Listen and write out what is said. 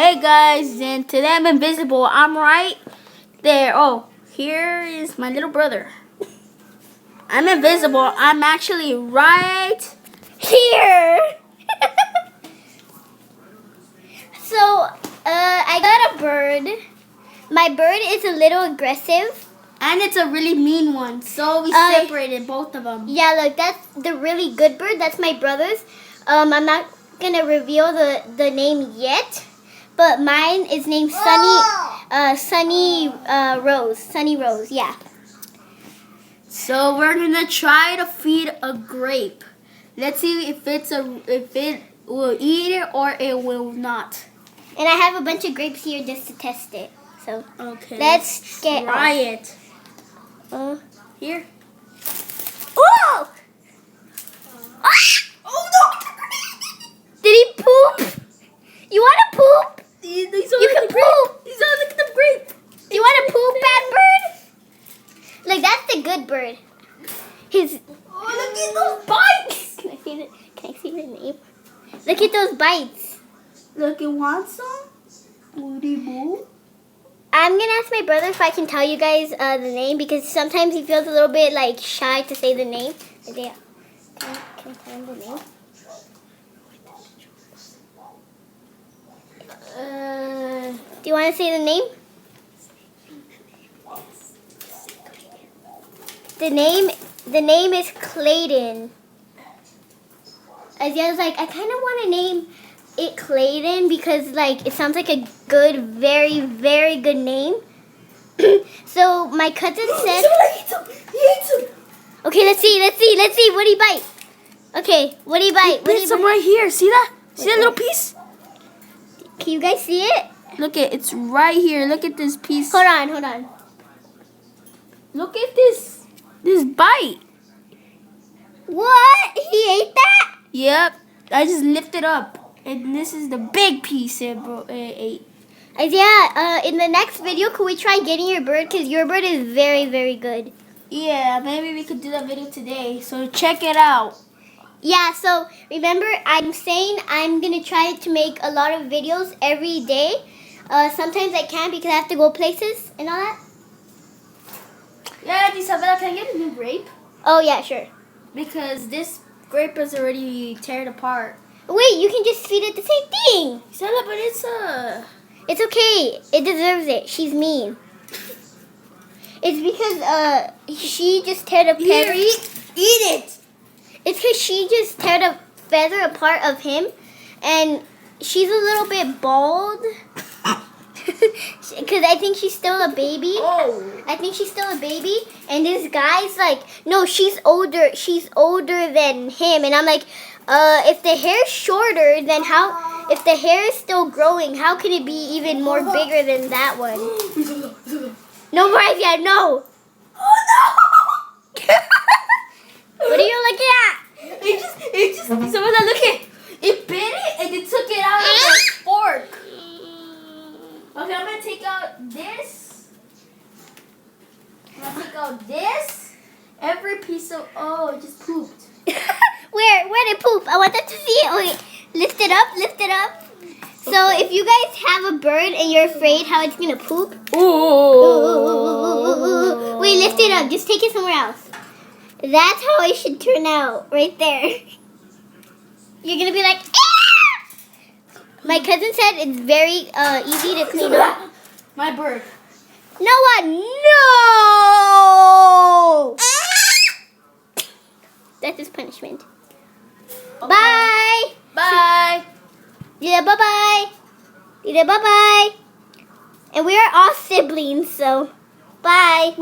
Hey guys, and today I'm invisible. I'm right there. Oh, here is my little brother. I'm invisible. I'm actually right here. So, I got a bird. My bird is a little aggressive. And it's a really mean one, so we separated both of them. Yeah, look, that's the really good bird. That's my brother's. I'm not gonna reveal the name yet, but mine is named Sunny Rose. Sunny Rose, yeah. So we're gonna try to feed a grape. Let's see if it will eat it or it will not. And I have a bunch of grapes here just to test it. So okay, let's get try it. Here. Oh! Oh no! Did he poop? You want to poop? You can poop. He's on the grape. Do you want to poop, bad bird? Like, that's the good bird. Oh, look at those bites. Can I see the name? Look at those bites. Look, it wants some. Booty boo. I'm going to ask my brother if I can tell you guys the name, because sometimes he feels a little bit, like, shy to say the name. Can I tell him the name? Do you want to say the name? The name is Clayton. As like, I kind of want to name it Clayton because, like, it sounds like a good, very, very good name. So my cousin said. He ate him. Okay, let's see. What did he bite? Okay, what did he bite? There's some right here. See that? See that little piece? Can you guys see it? Look it's right here. Look at this piece. Hold on. Look at this bite. What? He ate that? Yep. I just lifted up, and this is the big piece it ate. Yeah. In the next video, could we try getting your bird? Because your bird is very, very good. Yeah, maybe we could do that video today. So check it out. Yeah, so remember, I'm saying I'm going to try to make a lot of videos every day. Sometimes I can't because I have to go places and all that. Yeah, Isabella, can I get a new grape? Oh, yeah, sure. Because this grape is already teared apart. Wait, you can just feed it the same thing. Isabella, but It's okay. It deserves it. She's mean. It's because she just teared a feather. Eat it. It's because she just teared a feather apart of him, and she's a little bit bald. Because I think she's still a baby. Oh. I think she's still a baby, and this guy's like, no, she's older. She's older than him, and I'm like, if the hair's shorter, then how? If the hair is still growing, how can it be even more bigger than that one? No, Maravia, no. Oh no! What are you looking at? It just, Isabella, look it. It bit it and it took it out of the fork. Okay, I'm gonna take out this. I'm gonna take out this. Every piece of, it just pooped. Where did it poop? I want them to see it. Okay, lift it up. So if you guys have a bird and you're afraid how it's gonna poop, wait, lift it up. Just take it somewhere else. That's how it should turn out, right there. You're gonna be like, ah! My cousin said it's very easy to clean up. My bird. Noah, no! That's his punishment. Okay. Bye. Bye. Yeah, bye-bye. Yeah, bye-bye. And we are all siblings, so bye.